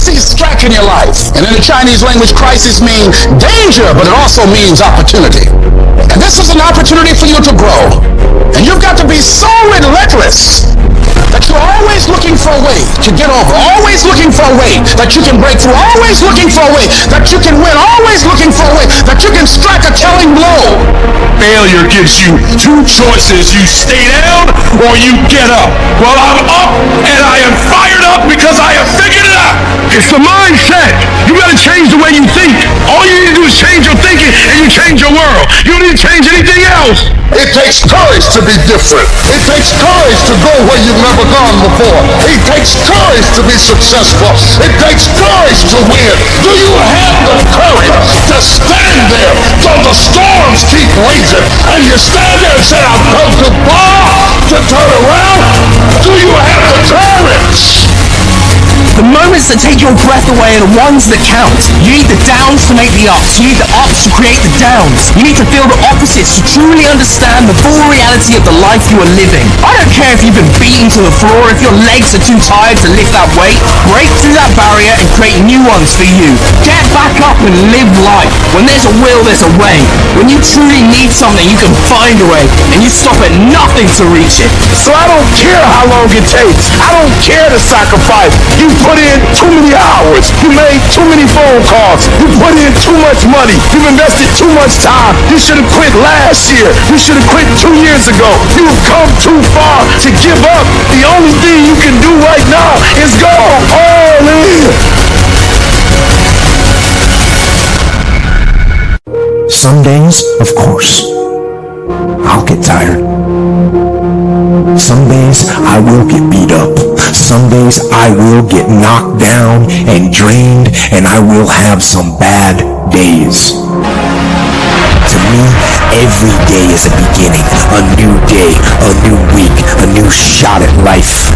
see strife in your life. And in the Chinese language, crisis means danger, but it also means opportunity. And this is an opportunity for you to grow. And you've got to be so relentless that you're always looking for a way to get over, always looking for a way that you can break through, always looking for a way that you can win, always looking for a way that you can strike a telling blow. Failure gives you two choices. You stay down or you get up. Well, I'm up and I am fired up because I have figured it out. It's the mindset. You got to change the way you think. All you need to do is change your thinking and you change your world. You don't need to change anything else. It takes courage to be different. It takes courage to go where you've never gone before. It takes courage to be successful. It takes courage to win. Do you have the courage to stand there till the storms keep raging and you stand there and say, I've come too far to turn around? Do you have the courage? The moments that take your breath away are the ones that count. You need the downs to make the ups. You need the ups to create the downs. You need to feel the opposites to truly understand the full reality of the life you are living. I don't care if you've been beaten to the floor, if your legs are too tired to lift that weight. Break through that barrier and create new ones for you. Get back up and live life. When there's a will, there's a way. When you truly need something, you can find a way. And you stop at nothing to reach it. So I don't care how long it takes. I don't care the sacrifice. You put in too many hours. You made too many phone calls. You put in too much money. You've invested too much time. You should have quit last year. You should have quit 2 years ago. You've come too far to give up. The only thing you can do right now is go all in. Some days, of course, I'll get tired. Some days I will get beat up. Some days I will get knocked down and drained, and I will have some bad days. To me, every day is a beginning, a new day, a new week, a new shot at life.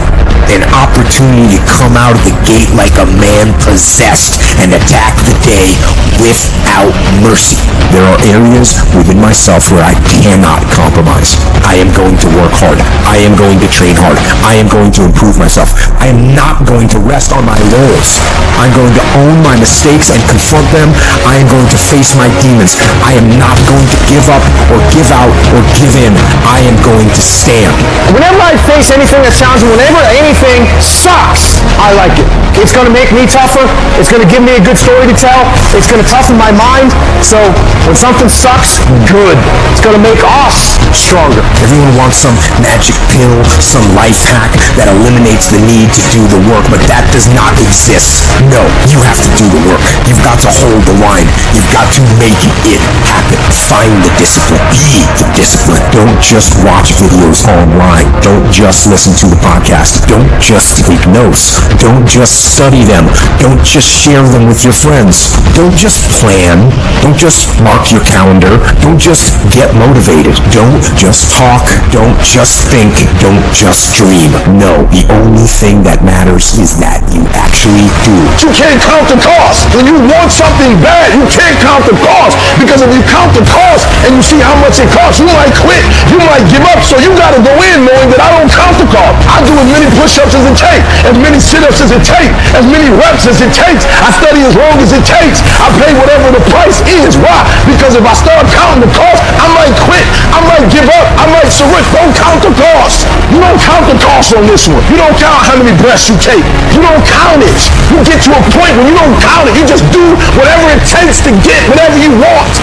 An opportunity to come out of the gate like a man possessed and attack the day without mercy. There are areas within myself where I cannot compromise. I am going to work hard. I am going to train hard. I am going to improve myself. I am not going to rest on my laurels. I'm going to own my mistakes and confront them. I am going to face my demons. I am not going to give up or give out or give in. I am going to stand. Whenever I face anything that sounds, whenever anything sucks, I like it. It's going to make me tougher. It's going to give me a good story to tell. It's going to toughen my mind. So when something sucks, good. It's going to make us stronger. Everyone wants some magic pill, some life hack that eliminates the need to do the work, but that does not exist. No, you have to do the work. You've got to hold the line. You've got to make it happen. Find the discipline. Be the discipline. Don't just watch videos online. Don't just listen to the podcast. Don't just take notes. Don't just study them. Don't just share them with your friends. Don't just plan. Don't just mark your calendar. Don't just get motivated. Don't just talk. Don't just think. Don't just dream. No, the only thing that matters is that you actually do. You can't count the cost. When you want something bad, you can't count the cost. Because if you count the cost and you see how much it costs, you might quit. You might give up. So you got to go in knowing that I don't count the cost. I do as many push-ups as it takes, as many sit-ups as it takes, as many reps as it takes. I study as long as it takes. I pay whatever the price is. Why? Because if I start counting the cost, I might quit. I might give up. I might surrender. Don't count the cost. You don't count the cost on this one. You don't count how many breaths you take. You don't count it. You get to a point where you don't count it. You just do whatever it takes to get whatever you want.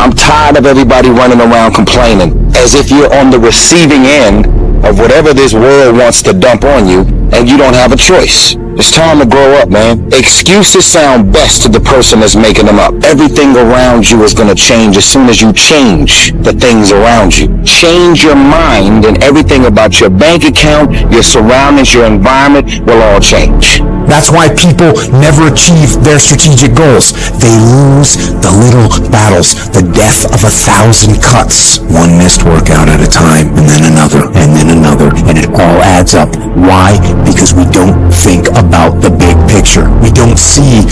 I'm tired of everybody running around complaining as if you're on the receiving end of whatever this world wants to dump on you and you don't have a choice. It's time to grow up, man. Excuses sound best to the person that's making them up. Everything around you is going to change as soon as you change the things around you. Change your mind and everything about your bank account, your surroundings, your environment will all change. That's why people never achieve their strategic goals. They lose the little battles, the death of 1,000 cuts. One missed workout at a time, and then another, and it all adds up. Why? Because we don't think about the big picture. We don't see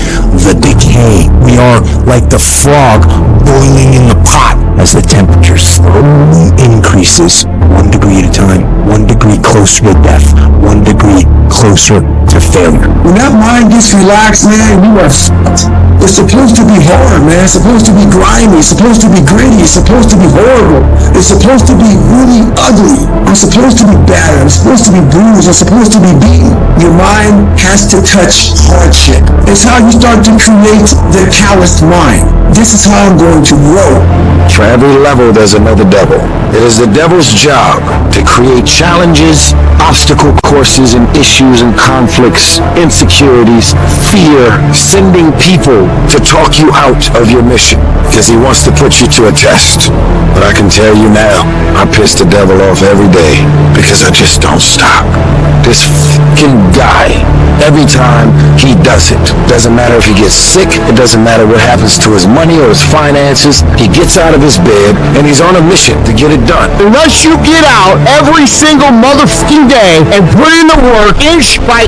the decay. We are like the frog boiling in the pot as the temperature slowly increases 1 degree at a time, 1 degree closer to death, 1 degree closer to failure. When that mind gets relaxed, man, you are f***ed. It's supposed to be hard, man. It's supposed to be grimy. It's supposed to be gritty. It's supposed to be horrible. It's supposed to be really ugly. I'm supposed to be battered. I'm supposed to be bruised. I'm supposed to be beaten. Your mind has to touch hardship. It's how you start to create the calloused mind. This is how I'm going to grow. For every level, there's another devil. It is the devil's job to create challenges, obstacle courses, and issues and conflicts, insecurities, fear, sending people to talk you out of your mission because he wants to put you to a test. But I can tell you now, I piss the devil off every day because I just don't stop. This fucking guy, every time he does it, doesn't matter if he gets sick, it doesn't matter what happens to his money or his finances, he gets out of his bed and he's on a mission to get it done. Unless you get out every single motherfucking day and put in the work inch by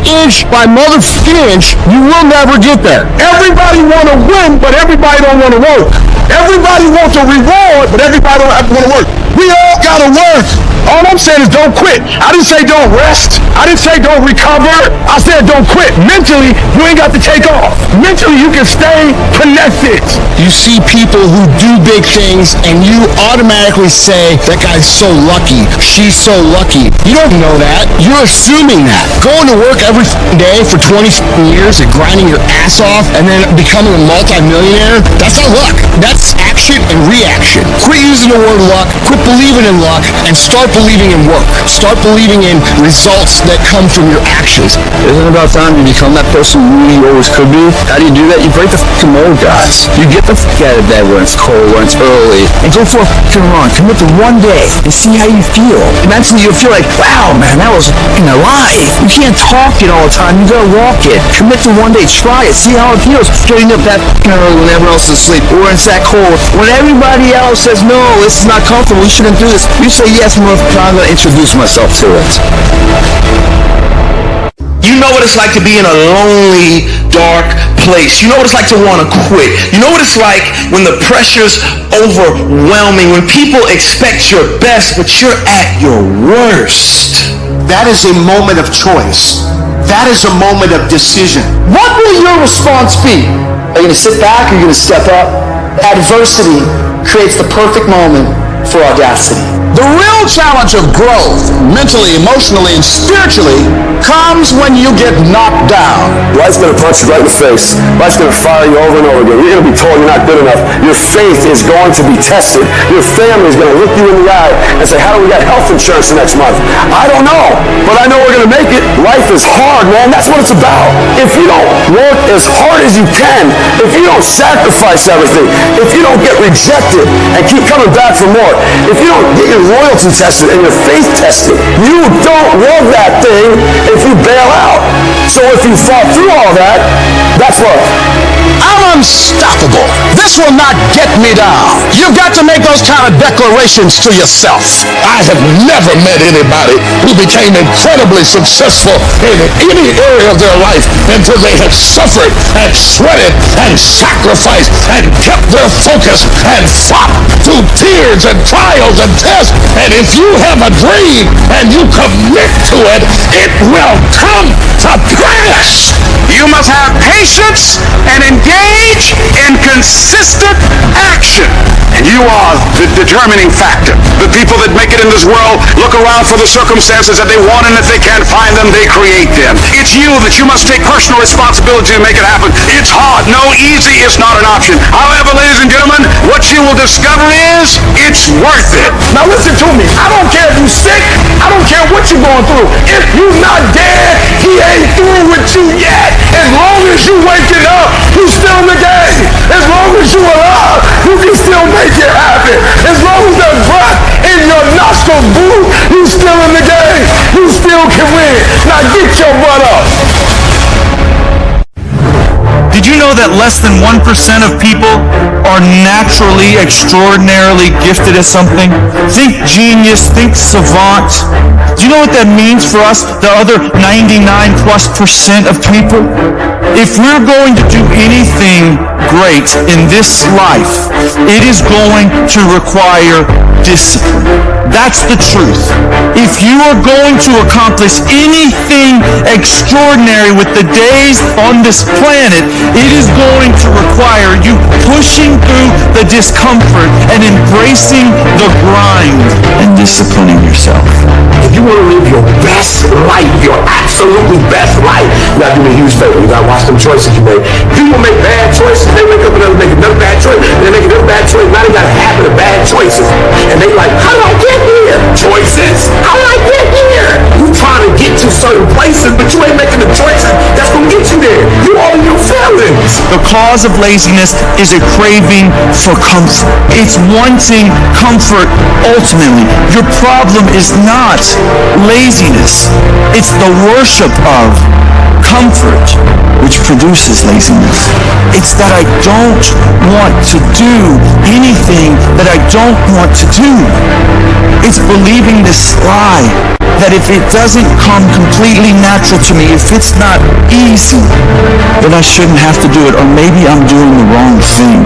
motherfucking inch, you will never get there. Everybody want to win, but everybody don't want to work. Everybody wants a reward, but everybody don't want to work. We all gotta work. All I'm saying is don't quit. I didn't say don't rest. I didn't say don't recover. I said don't quit. Mentally, you ain't got to take off. Mentally, you can stay connected. You see people who do big things and you automatically say, that guy's so lucky. She's so lucky. You don't know that. You're assuming that. Going to work every day for 20 years and grinding your ass off and then becoming a multi-millionaire, that's not luck. That's action and reaction. Quit using the word luck. Quit believing in luck and start believing in work. Start believing in results that come from your actions. Isn't it about time you become that person you really always could be? How do you do that? You break the fucking mold, guys. You get the fuck out of bed when it's cold, when it's early, and go for a fucking run. Commit to one day and see how you feel. Mentally, you'll feel like, wow, man, that was fucking alive. You can't talk it all the time. You gotta walk it. Commit to one day. Try it. See how it feels. Getting up that fucking early when everyone else is asleep, or it's that cold. When everybody else says, no, this is not comfortable, you shouldn't do this. You say, yes, motherfucker, I'm gonna introduce myself to it. You know what it's like to be in a lonely, dark place. You know what it's like to want to quit. You know what it's like when the pressure's overwhelming, when people expect your best, but you're at your worst. That is a moment of choice. That is a moment of decision. What will your response be? Are you going to sit back or are you going to step up? Adversity creates the perfect moment for audacity. The real challenge of growth, mentally, emotionally, and spiritually, comes when you get knocked down. Life's going to punch you right in the face. Life's going to fire you over and over again. You're going to be told you're not good enough. Your faith is going to be tested. Your family is going to look you in the eye and say, how do we get health insurance next month? I don't know, but I know we're going to make it. Life is hard, man. That's what it's about. If you don't work as hard as you can, if you don't sacrifice everything, if you don't get rejected and keep coming back for more, if you don't get your loyalty tested and your faith tested, you don't love that thing if you bail out. So if you fall through all that, that's love. I'm unstoppable. This will not get me down. You've got to make those kind of declarations to yourself. I have never met anybody who became incredibly successful in any area of their life until they had suffered and sweated and sacrificed and kept their focus and fought through tears and trials and tests. And if you have a dream and you commit to it, it will come to pass. You must have patience and engage in consistent action. And you are the determining factor. The people that make it in this world look around for the circumstances that they want, and if they can't find them, they create them. It's you that you must take personal responsibility to make it happen. It's hard. No, easy is not an option. However, ladies and gentlemen, what you will discover is it's worth it. Now listen to me. I don't care if you're sick. I don't care what you're going through. If you're not dead, he ain't through with you yet. As long as you waking up, you still in the game. As long as you alive, you can still make it happen. As long as there's breath in your nostrils, boo, you still in the game. You still can win. Now get your butt up. Did you know that less than 1% of people are naturally extraordinarily gifted at something? Think genius, think savant. Do you know what that means for us, the other 99+% of people? If we're going to do anything great in this life, it is going to require discipline. That's the truth. If you are going to accomplish anything extraordinary with the days on this planet, it is going to require you pushing through the discomfort and embracing the grind and disciplining yourself. If you want to live your best life, your absolutely best life, you gotta do me a huge favor. You gotta watch them choices you make. People make bad choices, they wake up and make another bad choice, and they make another bad choice. Now they got a habit of bad choices. And they like, how did I get here? Choices. How did I get here? You trying to get to certain places, but you ain't making the choices that's gonna get you there. You all in your feelings. The cause of laziness is a craving for comfort. It's wanting comfort ultimately. Your problem is not laziness. It's the worship of comfort which produces laziness. It's that I don't want to do anything that I don't want to do. It's believing this lie that if it doesn't come completely natural to me, if it's not easy, then I shouldn't have to do it, or maybe I'm doing the wrong thing.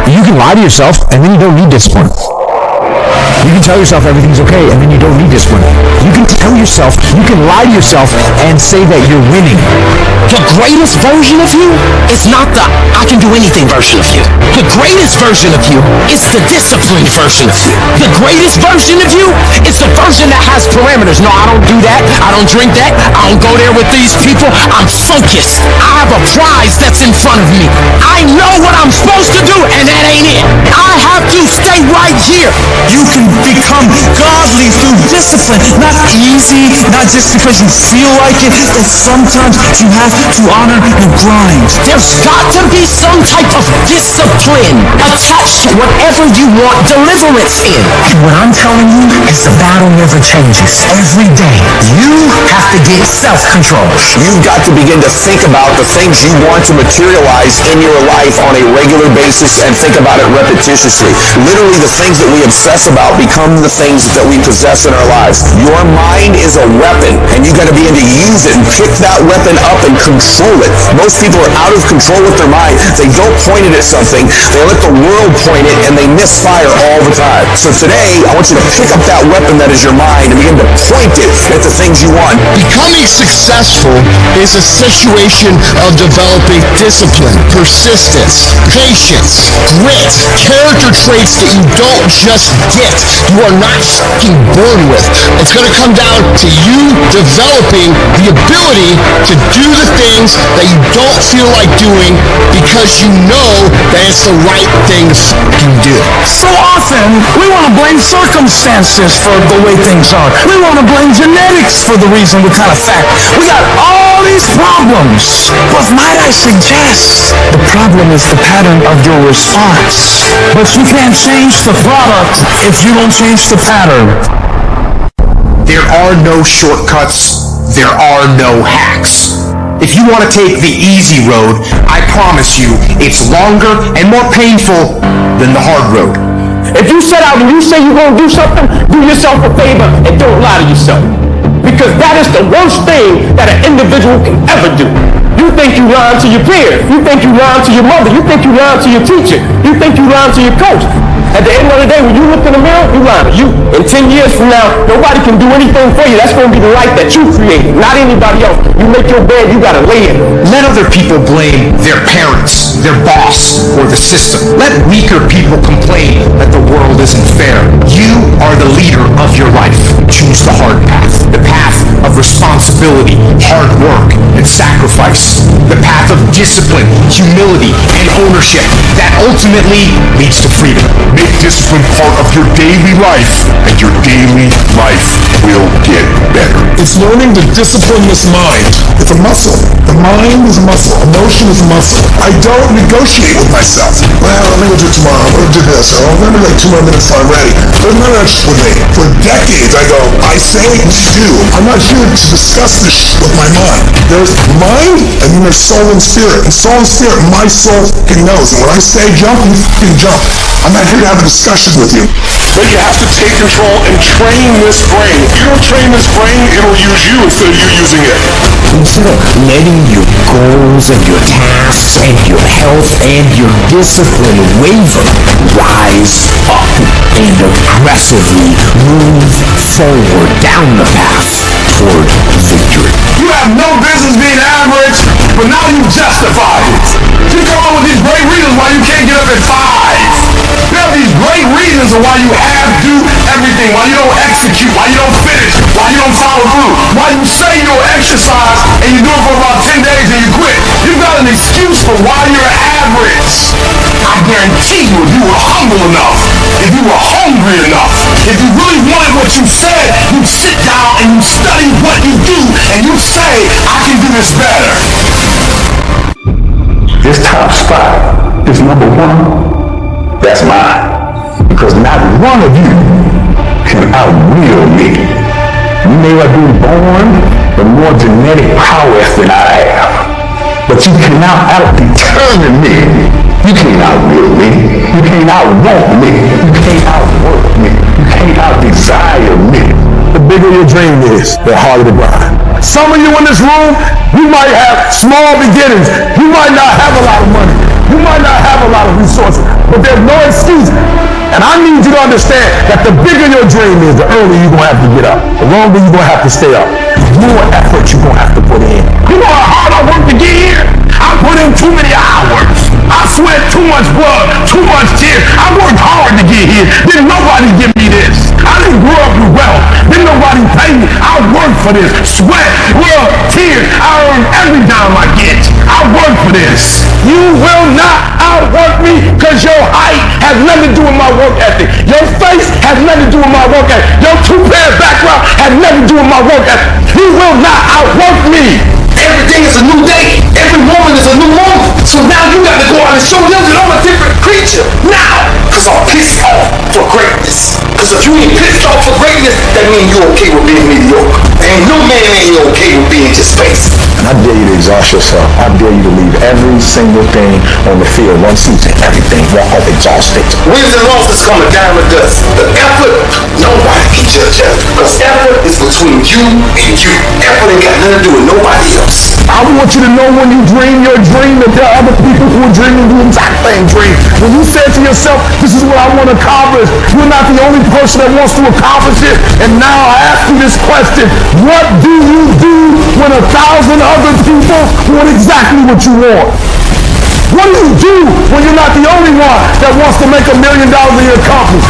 You can lie to yourself, and then you don't need discipline. You can tell yourself everything's okay, and then you don't need discipline. You can tell yourself, you can lie to yourself and say that you're winning. The greatest version of you is not the I can do anything version of you. The greatest version of you is the disciplined version of you. The greatest version of you is the version that has parameters. No, I don't do that. I don't drink that. I don't go there with these people. I'm focused. I have a prize that's in front of me. I know what I'm supposed to do, and that ain't it. I have to stay right here. You can become godly through discipline. Not easy, not just because you feel like it, but sometimes you have to honor your grind. There's got to be some type of discipline attached to whatever you want deliverance in. And what I'm telling you is the battle never changes. Every day, you have to get self-control. You've got to begin to think about the things you want to materialize in your life on a regular basis and think about it repetitiously. Literally, the things that we obsess about become the things that we possess in our lives. Your mind is a weapon, and you got to begin to use it and pick that weapon up and control it. Most people are out of control with their mind. They don't point it at something. They let the world point it, and they misfire all the time. So today, I want you to pick up that weapon that is your mind and begin to point it at the things you want. Becoming successful is a situation of developing discipline, persistence, patience, grit, character traits that you don't just get. You are not fucking born with. It's going to come down to you developing the ability to do the things that you don't feel like doing because you know that it's the right thing to fucking do. So often, we want to blame circumstances for the way things are. We want to blame genetics for the reason we kind of fact. We got all these problems. But might I suggest, the problem is the pattern of your response. But you can't change the product if you don't change the pattern. There are no shortcuts. There are no hacks. If you want to take the easy road, I promise you, it's longer and more painful than the hard road. If you set out and you say you're going to do something, do yourself a favor and don't lie to yourself. Because that is the worst thing that an individual can ever do. You think you lying to your peers. You think you lying to your mother. You think you lying to your teacher. You think you lying to your coach. At the end of the day, when you look in the mirror, you lying to you. In 10 years from now, nobody can do anything for you. That's going to be the life that you created, not anybody else. You make your bed, you got to lay in it. Let other people blame their parents, their boss, or the system. Let weaker people complain that the world isn't fair. You are the leader of your life. Choose the hard path. The path of responsibility, hard work, and sacrifice. The path of discipline, humility, and ownership that ultimately leads to freedom. Make discipline part of your daily life, and your daily life will get better. It's learning to discipline this mind. It's a muscle. The mind is a muscle. Emotion is a muscle. I don't negotiate with myself. Well, let me go do it tomorrow. I'm going to do this. Or let me like 2 more minutes till I'm ready. There's none of that shit with me. For decades, I go, I say, we do. I'm not here to discuss this shit with my mind. There's mind, and then there's soul and spirit. And soul and spirit, my soul fucking knows. And when I say jump, you fucking jump. I'm not here to have a discussion with you. But you have to take control and train this brain. If you don't train this brain, it'll use you instead of you using it. means letting your goals and your tasks and your health and your discipline waver. Rise up and aggressively move forward down the path toward victory. You have no business being average, but now you justify it. You come up with these great reasons why you can't get up at 5. You have these great reasons of why you do everything, why you don't execute, why you don't finish, why you don't follow through, why you say you'll exercise and you do it for about 10 days and you quit. You've got an excuse for why you're average. I guarantee you, if you were humble enough, if you were hungry enough, if you really wanted what you said, you'd sit down and you study what you do and you say, I can do this better. This top spot, this number 1, that's mine. Because not one of you can outwill me. You may not be born with more genetic prowess than I have, but you cannot out-determine me. You can't outwill me. You can't outwalk me. You can't outwork me. You can't out-desire me. The bigger your dream is, the harder the grind. Some of you in this room, you might have small beginnings. You might not have a lot of money. You might not have a lot of resources, but there's no excuse. And I need you to understand that the bigger your dream is, the earlier you're going to have to get up. The longer you're going to have to stay up. The more effort you're going to have to put in. You know how hard I work to get here? I put in too many hours. I sweat too much blood, too much tears. I worked hard to get here. Didn't nobody give me this. I didn't grow up with wealth. Didn't nobody pay me. I worked for this. Sweat, blood, tears. I earn every dime I get. I work for this. You will not outwork me because your height has nothing to do with my work ethic. Your face has nothing to do with my work ethic. Your two-pair background has nothing to do with my work ethic. You will not outwork me. Every day is a new day. Every moment is a new moment. So now you got to go out and show them that I'm a different creature. Now, because I'm pissed off for greatness. Because if you ain't pissed off for greatness, that means you're okay with being mediocre. And no man ain't okay with being just space. And I dare you to exhaust yourself. I dare you to leave every single thing on the field, one season, everything, walk off exhausted. Wins and losses come a dime a dozen. The effort, nobody can judge that. Because effort is between you and you. Effort ain't got nothing to do with nobody else. I want you to know when you dream your dream that there are other people who are dreaming the exact same dream. When you say to yourself, this is what I want to accomplish, you're not the only person that wants to accomplish it. And now I ask you this question, what do you do when 1,000 other people want exactly what you want? What do you do when you're not the only one that wants to make $1 million a year company?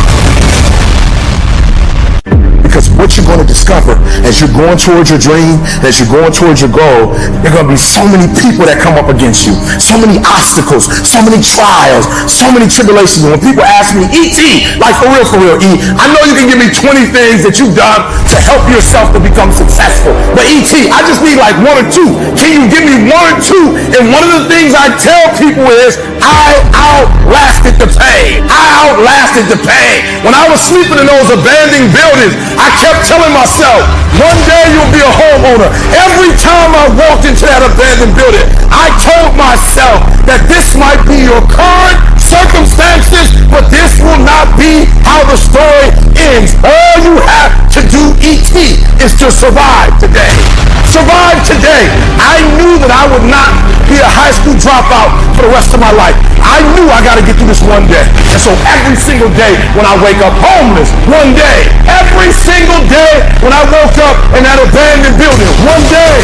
Because what you're going to discover as you're going towards your dream, as you're going towards your goal, there are going to be so many people that come up against you, so many obstacles, so many trials, so many tribulations. When people ask me, E.T., like for real, E, I know you can give me 20 things that you've done to help yourself to become successful. But E.T., I just need like 1 or 2. Can you give me 1 or 2? And one of the things I tell people is, I outlasted the pain. I outlasted the pain. When I was sleeping in those abandoned buildings, I kept telling myself, one day you'll be a homeowner. Every time I walked into that abandoned building, I told myself that this might be your current circumstances, but this will not be how the story ends. All you have to do, E.T., is to survive today. Survive today. I knew that I would not be a high school dropout for the rest of my life. I knew I got to get through this one day. And so every single day when I wake up homeless, one day, every single day when I woke up in that abandoned building, one day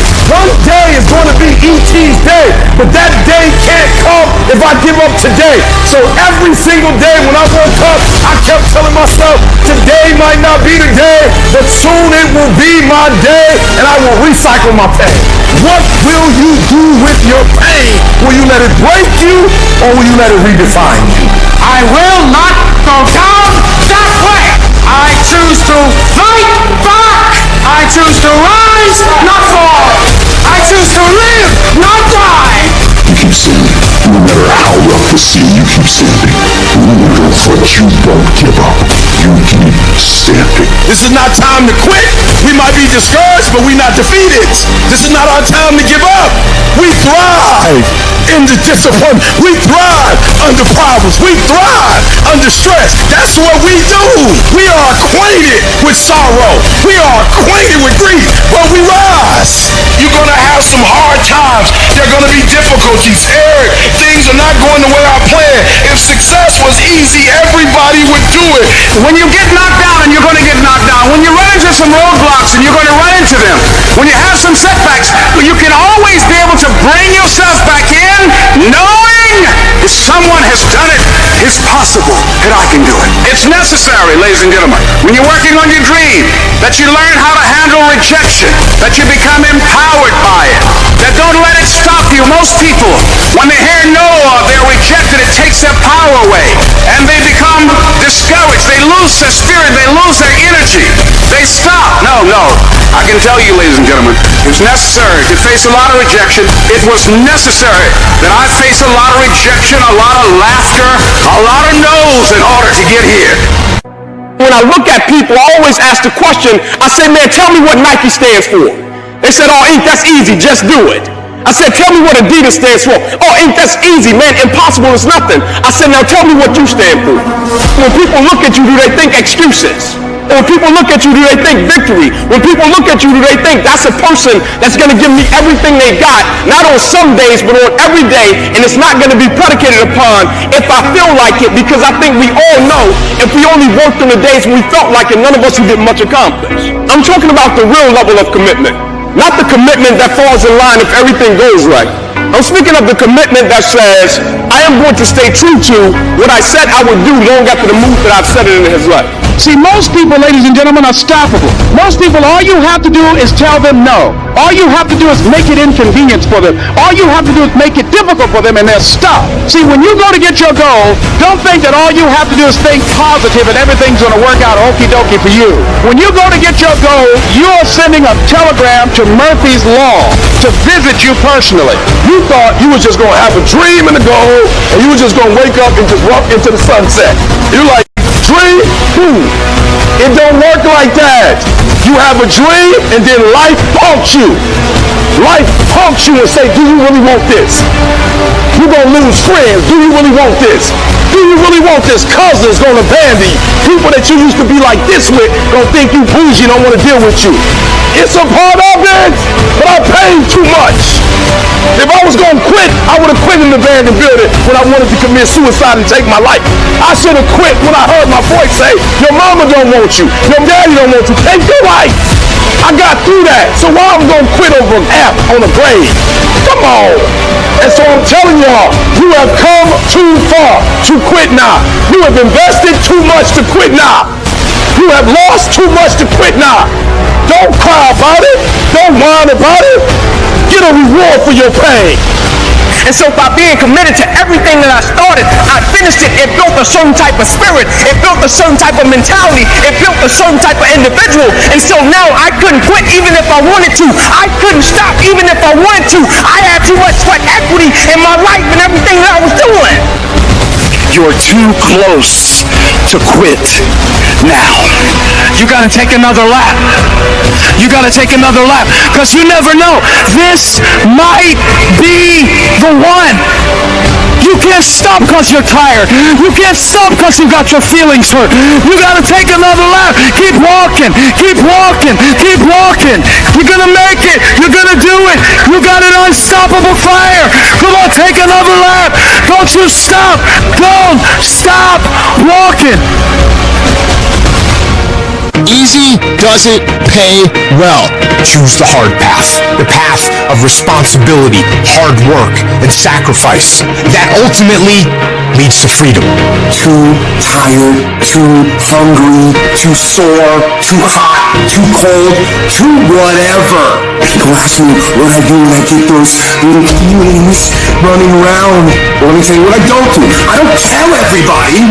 is going to be E.T.'s day. But that day can't come if I give up today. So every single day when I woke up, I kept telling myself, today might not be the day, but soon it will be my day, and I will recycle my pain. What will you do with your pain? Will you let it break you, or will you let it redefine you? I will not go down that way. I choose to fight back. I choose to rise, not fall. I choose to live, not die. You keep singing. No matter how rough the sea, you keep standing. But you don't give up. You keep standing. This is not time to quit. We might be discouraged, but we're not defeated. This is not our time to give up. We thrive in the disappointment. We thrive under problems. We thrive under stress. That's what we do. We are acquainted with sorrow. We are acquainted with grief, but we rise. You're going to have some times. There are going to be difficulties. Eric, things are not going the way I planned. If success was easy, everybody would do it. When you get knocked down, and you're going to get knocked down. When you run into some roadblocks, and you're going to run into them. When you have some setbacks, you can always be able to bring yourself back in, knowing if someone has done it, it's possible that I can do it. It's necessary, ladies and gentlemen, when you're working on your dream, that you learn how to handle rejection, that you become empowered by it, that don't let it stop you. Most people, when they hear no or they're rejected, it takes their power away, and they become discouraged. They lose their spirit. They lose their energy. They stop. No. I can tell you, ladies and gentlemen, it was necessary to face a lot of rejection. It was necessary that I face a lot of rejection, a lot of laughter, a lot of no's in order to get here. When I look at people, I always ask the question, I say, man, tell me what Nike stands for. They said, oh, Inc., that's easy, just do it. I said, tell me what Adidas stands for. Oh, Inc., that's easy, man, impossible is nothing. I said, now tell me what you stand for. When people look at you, do they think excuses? When people look at you, do they think victory? When people look at you, do they think that's a person that's going to give me everything they got, not on some days, but on every day, and it's not going to be predicated upon if I feel like it, because I think we all know if we only worked on the days when we felt like it, none of us would get much accomplished. I'm talking about the real level of commitment, not the commitment that falls in line if everything goes right. I'm speaking of the commitment that says, I am going to stay true to what I said I would do long after the move that I've set it in his life. See, most people, ladies and gentlemen, are stoppable. Most people, all you have to do is tell them no. All you have to do is make it inconvenient for them. All you have to do is make it difficult for them, and they'll stop. See, when you go to get your goal, don't think that all you have to do is think positive and everything's going to work out okie dokie for you. When you go to get your goal, you are sending a telegram to Murphy's Law to visit you personally. You thought you was just going to have a dream and a goal, and you was just going to wake up and just walk into the sunset. You're like, dream? It don't work like that. You have a dream, and then life punks you. Life punks you and say, do you really want this? You're going to lose friends. Do you really want this? Do you really want this? Cousins going to abandon you. People that you used to be like this with going to think you bougie, don't want to deal with you. It's a part of it, but I paid too much. If I was going to quit, I would have quit in the abandoned building when I wanted to commit suicide and take my life. I should have quit when I heard my voice say, your mama don't want you, your daddy don't want you, take your life. I got through that, so why I'm going to quit over an app on a grave? Come on. And so I'm telling y'all, you have come too far to quit now. You have invested too much to quit now. You have lost too much to quit now. Don't cry about it. Don't whine about it. Get a reward for your pain. And so by being committed to everything that I started, I finished it. It built a certain type of spirit. It built a certain type of mentality. It built a certain type of individual. And so now I couldn't quit even if I wanted to. I couldn't stop even if I wanted to. I had too much sweat equity in my life and everything that I was doing. You're too close to quit now. You gotta take another lap. You gotta take another lap, because you never know. This might be the one. You can't stop because you're tired. You can't stop because you got your feelings hurt. You gotta take another lap. Keep walking. Keep walking. Keep walking. You're gonna make it. You're gonna do it. You got an unstoppable fire. Come on, take another lap. Don't you stop. Don't stop walking. Easy doesn't pay well. Choose the hard path. The path of responsibility, hard work, and sacrifice. That ultimately leads to freedom. Too tired, too hungry, too sore, too hot, too cold, too whatever. Don't ask me what I do when I get those little feelings running around. Well, let me tell you what I don't do. I don't tell everybody.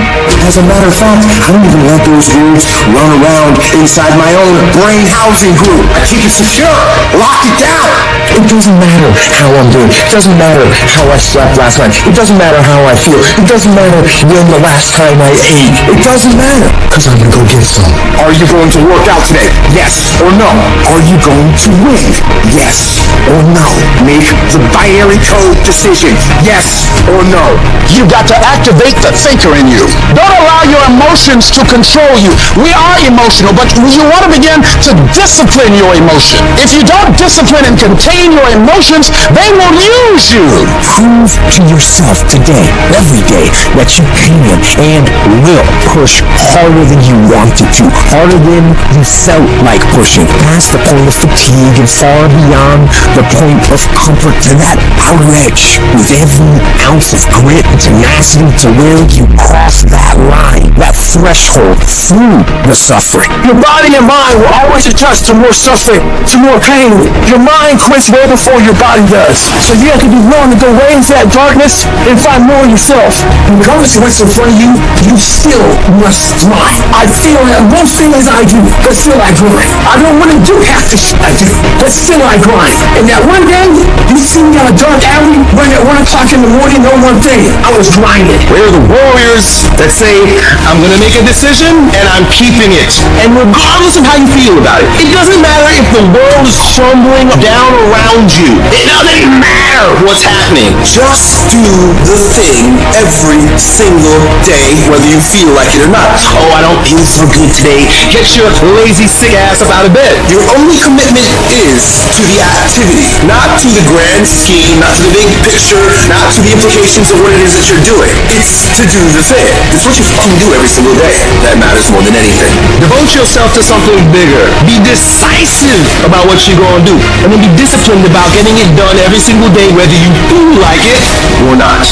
As a matter of fact, I don't even let those words run around inside my own brain housing group. I keep it secure, lock it down. It doesn't matter how I'm doing. It doesn't matter how I slept last night. It doesn't matter how I feel. It doesn't matter when the last time I ate. It doesn't matter, because I'm going to go get some. Are you going to work out today? Yes or no? Are you going to win? Yes or no? Make the binary code decision. Yes or no? You got to activate the thinker in you. Don't allow your emotions to control you. We are emotional, but you want to begin to discipline your emotion. If you don't discipline and contain controlling your emotions, they will use you. Prove to yourself today, every day, that you can and will push harder than you wanted to, harder than you felt like pushing, past the point of fatigue and far beyond the point of comfort to that outer edge, with every ounce of grit and tenacity to where you cross that line, that threshold through the suffering. Your body and mind will always adjust to more suffering, to more pain. Your mind quits way before your body does. So you have to be willing to go way into that darkness and find more of yourself. And regardless of what's in front of you, you still must grind. I feel that most things I do, but still I grind. I don't want to do half the shit I do, but still I grind. And that one day, you see me on a dark alley, running at 1 o'clock in the morning, know one thing, I was grinding. We're the warriors that say, I'm going to make a decision and I'm keeping it. And regardless of how you feel about it, it doesn't matter if the world is crumbling down around you. It doesn't matter what's happening. Just do the thing every single day, whether you feel like it or not. Oh, I don't feel so good today. Get your lazy, sick ass up out of bed. Your only commitment is to the activity, not to the grand scheme, not to the big picture, not to the implications of what it is that you're doing. It's to do the thing. It's what you fucking do every single day that matters more than anything. Devote yourself to something bigger. Be decisive about what you're going to do. And then be disciplined about getting it done every single day, whether you feel like it or not.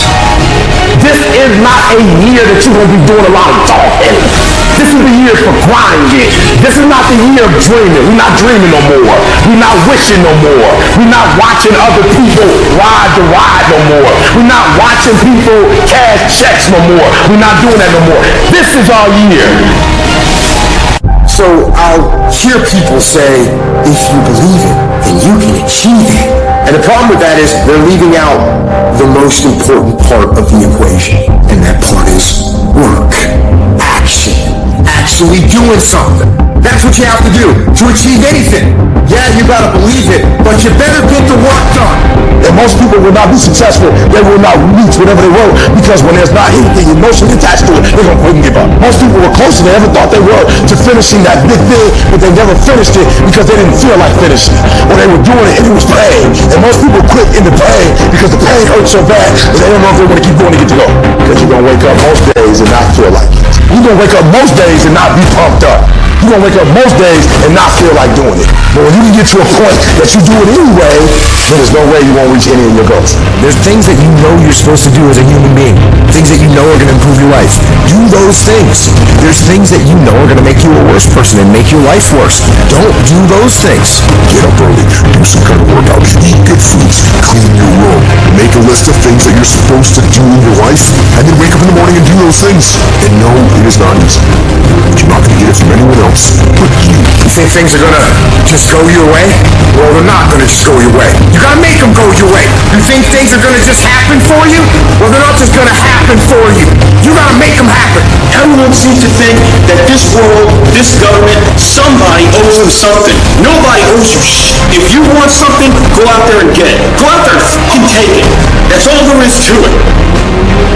This is not a year that you're going to be doing a lot of talking. This is the year for grinding. This is not the year of dreaming. We're not dreaming no more. We're not wishing no more. We're not watching other people ride the ride no more. We're not watching people cash checks no more. We're not doing that no more. This is our year. So I'll hear people say, if you believe it, then you can achieve it. And the problem with that is they're leaving out the most important part of the equation. And that part is work, action, actually doing something. That's what you have to do to achieve anything. Yeah, you gotta believe it, but you better get the work done. And most people will not be successful. They will not reach whatever they want because when there's not anything emotionally attached to it, they're gonna quit and give up. Most people were closer than they ever thought they were to finishing that big thing, but they never finished it because they didn't feel like finishing it. Or they were doing it and it was pain. And most people quit in the pain because the pain hurts so bad that they don't know if they want to keep going to get to go. Because you're gonna wake up most days and not feel like it. You're gonna wake up most days and not be pumped up. You're gonna wake up most days and not feel like doing it. But when you can get to a point that you do it anyway, then there's no way you won't reach any of your goals. There's things that you know you're supposed to do as a human being. Things that you know are going to improve your life. Do those things. There's things that you know are going to make you a worse person and make your life worse. Don't do those things. Get up early, do some kind of workout, eat good foods, clean your room, make a list of things that you're supposed to do in your life, and then wake up in the morning and do those things. And no, it is not easy. But you're not going to get it from anyone else but you. You think things are gonna just go your way? Well, they're not gonna just go your way. You gotta make them go your way. You think things are gonna just happen for you? Well, they're not just gonna happen for you. You gotta make them happen. Everyone seems to think that this world, this government, somebody owes them something. Nobody owes you shit. If you want something, go out there and get it. Go out there and fucking take it. That's all there is to it.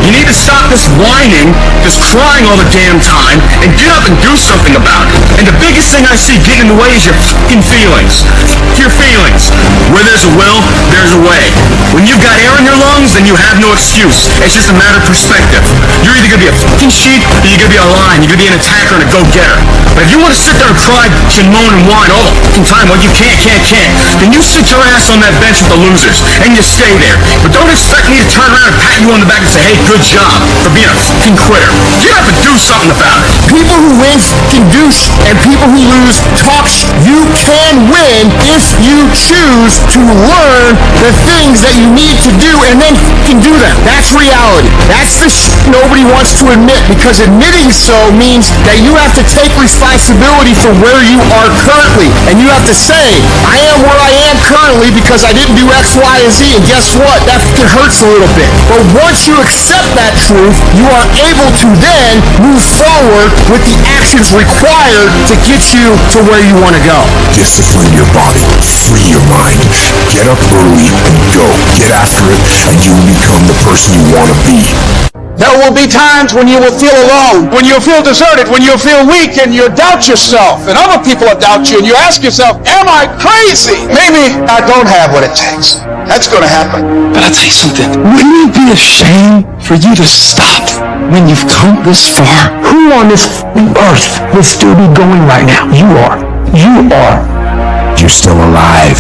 You need to stop this whining, this crying all the damn time, and get up and do something about it. And the biggest thing I see getting in the way is your fucking feelings. Your feelings. Where there's a will, there's a way. When you've got air in your lungs, then you have no excuse. It's just a matter of perspective. You're either gonna be a fucking sheep, or you're gonna be a lion. You're gonna be an attacker and a go-getter. But if you want to sit there and cry and moan and whine all the fucking time, well, you can't, then you sit your ass on that bench with the losers, and you stay there. But don't expect me to turn around and pat you on the back and say, hey, good job for being a fucking quitter. You have to do something about it. People who win fucking douche, and people who lose talk shit. You can win if you choose to learn the things that you need to do and then fucking do them. That's reality. That's the shit nobody wants to admit, because admitting so means that you have to take responsibility for where you are currently. And you have to say, I am where I am currently because I didn't do X, Y, and Z. And guess what? That fucking hurts a little bit. But once you accept that truth, you are able to then move forward with the actions required to get you to where you want to go. Discipline your body, free your mind, get up early and go. Get after it, and you will become the person you want to be. There will be times when you will feel alone, when you'll feel deserted, when you'll feel weak and you'll doubt yourself and other people will doubt you and you ask yourself, am I crazy? Maybe I don't have what it takes. That's going to happen. But I'll tell you something. Wouldn't it be a shame for you to stop when you've come this far? Who on this earth would still be going right now? You are. You are. You're still alive.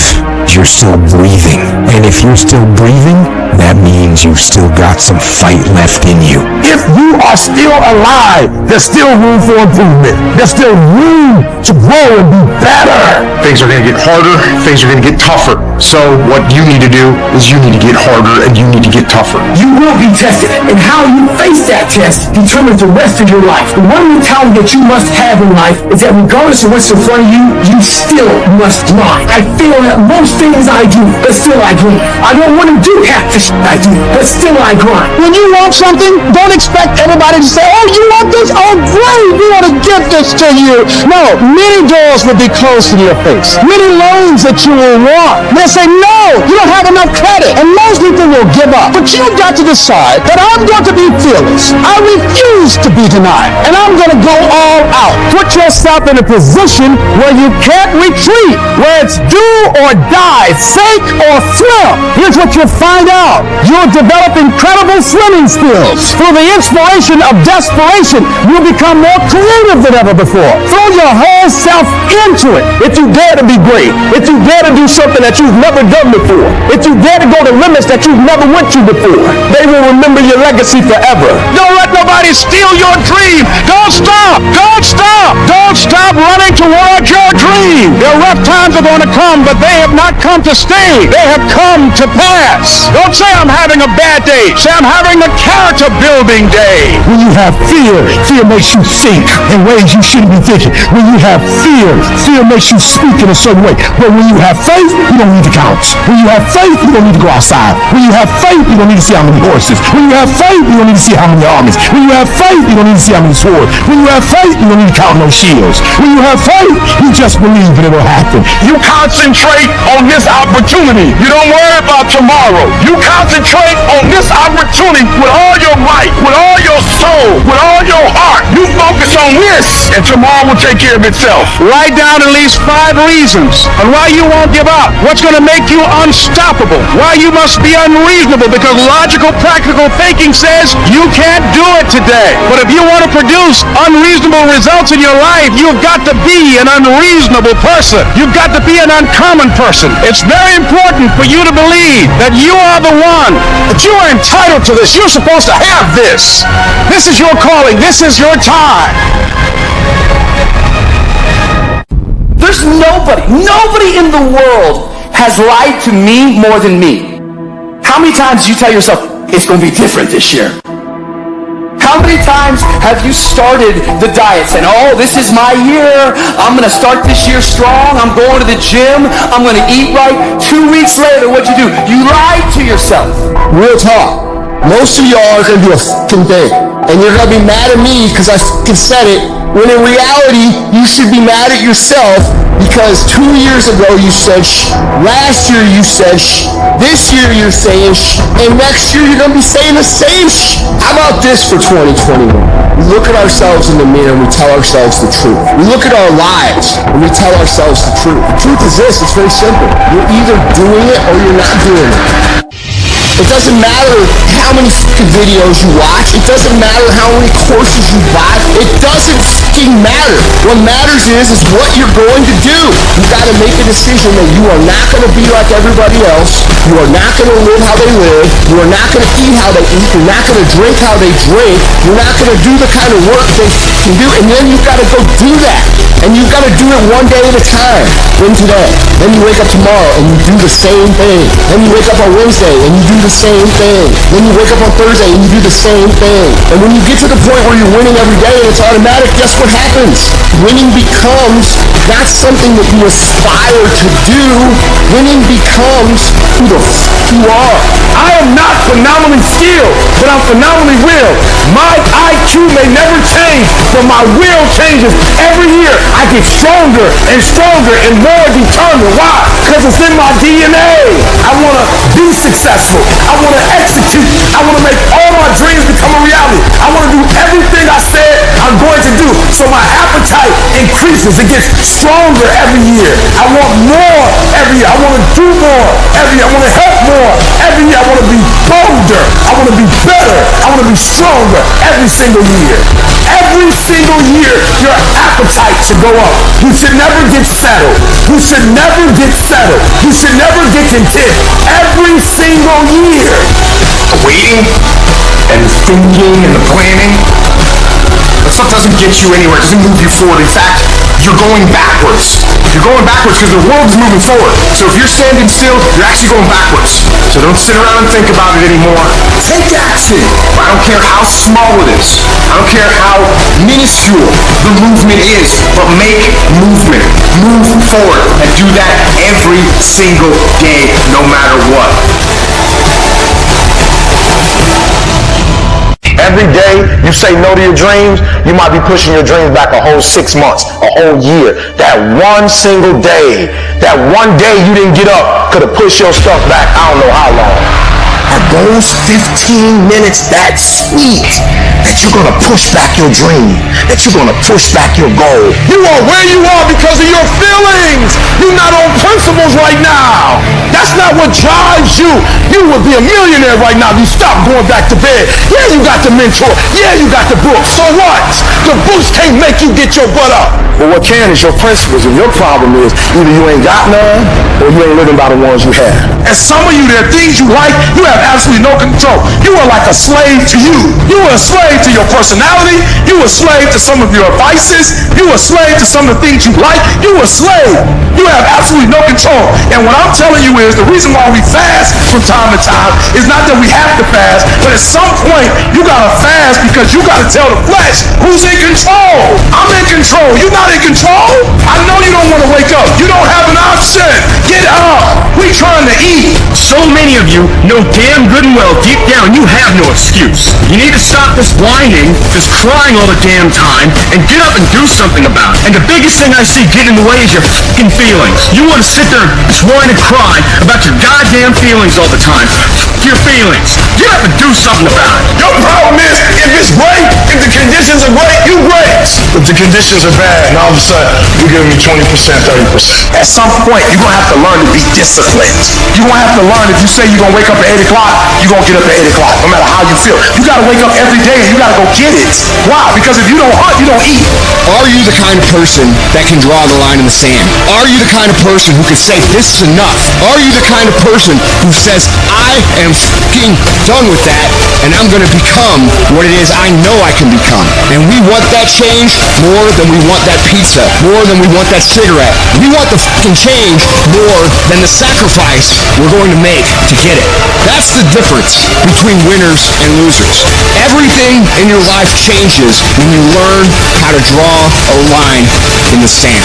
You're still breathing. And if you're still breathing, that means you've still got some fight left in you. If you are still alive, there's still room for improvement. There's still room to grow and be better. Things are going to get harder. Things are going to get tougher. So what you need to do is you need to get harder and you need to get tougher. You will be tested, and how you face that test determines the rest of your life. The one mentality that you must have in life is that regardless of what's in front of you, you still must grind. I feel that most things I do, but still I grind. I don't want to do half the shit I do, but still I grind. When you want something, don't expect everybody to say, oh, you want this? Oh, great, we want to give this to you. No, many doors will be closed in your face. Many loans that you will want. They'll say, no, you don't have enough credit. And most people will give up. But you've got to decide that I'm going to be fearless. I refuse to be denied. And I'm going to go all out. Put yourself in a position where you can't retreat, where it's do or die, sink or swim. Here's what you'll find out. You'll develop incredible swimming skills. Through the inspiration of desperation, you'll become more creative than ever before. Throw your whole self into it. If you dare to be great, if you dare to do something that you've never done before, if you dare to go to limits that you've never went to before, they will remember your legacy forever. Don't let nobody steal your dream. Don't stop. Don't stop. Don't stop running towards your dream. Their rough times are going to come, but they have not come to stay. They have come to pass. Don't say I'm having a bad day. Say I'm having a character building day. When you have fear, fear makes you think in ways you shouldn't be thinking. When you have fear, fear makes you speak in a certain way. But when you have faith, you don't need to count. When you have faith, you don't need to go outside. When you have faith, you don't need to see how many horses. When you have faith, you don't need to see how many armies. When you have faith, you don't need to see how many swords. When you have faith, you don't need to count no shields. When you have faith, you just believe that it will happen. You concentrate on this opportunity. You don't worry about tomorrow. You concentrate on this opportunity with all your might, with all your soul, with all your heart. You focus on this, and tomorrow will take care of itself. Write down at least 5 reasons on why you won't give up. What's going to make you unstoppable? Why you must be unreasonable, because logical, practical thinking says you can't do it today. But if you want to produce unreasonable results in your life, you've got to be an unreasonable person. You've got to be an uncommon person. It's very important for you to believe that you are the one, that you are entitled to this. You're supposed to have this. This is your calling. This is your time. There's nobody in the world has lied to me more than me. How many times do you tell yourself, it's going to be different this year? How many times have you started the diet saying, oh, this is my year. I'm going to start this year strong. I'm going to the gym. I'm going to eat right. 2 weeks later, what'd you do? You lied to yourself. Real talk. Most of y'all are going to do a fucking thing. And you're going to be mad at me because I fucking said it. When in reality, you should be mad at yourself because 2 years ago you said shh. Last year you said shh. This year you're saying shh. And next year you're going to be saying the same shh. How about this for 2021? We look at ourselves in the mirror and we tell ourselves the truth. We look at our lives and we tell ourselves the truth. The truth is this, it's very simple. You're either doing it or you're not doing it. It doesn't matter how many fucking videos you watch. It doesn't matter how many courses you buy. It doesn't fucking matter. What matters is what you're going to do. You got to make a decision that you are not going to be like everybody else. You are not going to live how they live. You are not going to eat how they eat. You're not going to drink how they drink. You're not going to do the kind of work they can do. And then you've got to go do that. And you've got to do it one day at a time. Then today. Then you wake up tomorrow and you do the same thing. Then you wake up on Wednesday and you do the same thing. Then you wake up on Thursday and you do the same thing. And when you get to the point where you're winning every day and it's automatic, guess what happens? Winning becomes not something that you aspire to do. Winning becomes who the f*** you are. I am not phenomenally skilled, but I'm phenomenally willed. My IQ may never change, but my will changes every year. I get stronger and stronger and more determined. Why? Because it's in my DNA. I want to be successful. I want to execute. I want to make all my dreams become a reality. you. So my appetite increases. It gets stronger every year. I want more every year. I want to do more every year. I want to help more every year. I want to be bolder. I want to be better. I want to be stronger every single year. Every single year, your appetite should go up. You should never get settled. You should never get settled. You should never get content. Every single year. The waiting and the thinking and the planning, that stuff doesn't get you anywhere. It doesn't move you forward. In fact, you're going backwards. You're going backwards because the world's moving forward. So if you're standing still, you're actually going backwards. So don't sit around and think about it anymore. Take action. I don't care how small it is. I don't care how minuscule the movement is, but make movement. Move forward and do that every single day, no matter what. Every day you say no to your dreams, you might be pushing your dreams back a whole 6 months, a whole year. That one single day, that one day you didn't get up could have pushed your stuff back I don't know how long. Are those 15 minutes that sweet that you're going to push back your dream, that you're going to push back your goal? You are where you are because of your feelings. You're not on principles right now. That's not what drives you. You would be a millionaire right now if you stop going back to bed. Yeah, you got the mentor. Yeah, you got the book. So what? The books can't make you get your butt up. But what can is your principles, and your problem is either you ain't got none or you ain't living by the ones you have. And some of you, there are things you like, you have absolutely no control. You are like a slave to you. You are a slave to your personality. You are a slave to some of your vices. You are a slave to some of the things you like. You are a slave. You have absolutely no control. And what I'm telling you is the reason why we fast from time to time is not that we have to fast, but at some point you gotta fast because you gotta tell the flesh who's in control. I'm in control. You're not in control. I know you don't want to wake up. You don't have an option. Get up. We trying to eat. So many of you know damn good and well deep down you have no excuse. You need to stop this whining, this crying all the damn time, and get up and do something about it. And the biggest thing I see get in the way is your fucking feelings. You want to sit there and just whine and cry about your goddamn feelings all the time. Your feelings. Get up and do something about it. Your problem is, if it's great, if the conditions are great, you great. If the conditions are bad, and all of a sudden, you're giving me 20%, 30%. At some point, you're going to have to learn to be disciplined. You're going to have to learn if you say you're going to wake up at 8 o'clock, you're going to get up at 8 o'clock, no matter how you feel. You got to wake up every day and you got to go get it. Why? Because if you don't hunt, you don't eat. Are you the kind of person that can draw the line in the sand? Are you the kind of person who can say, this is enough? Are you the kind of person who says, I am fucking done with that, and I'm going to become what it is I know I can become? And we want that change more than we want that pizza, more than we want that cigarette. We want the fucking change more than the sacrifice we're going to make to get it. That's the difference between winners and losers. Everything in your life changes when you learn how to draw a line in the sand.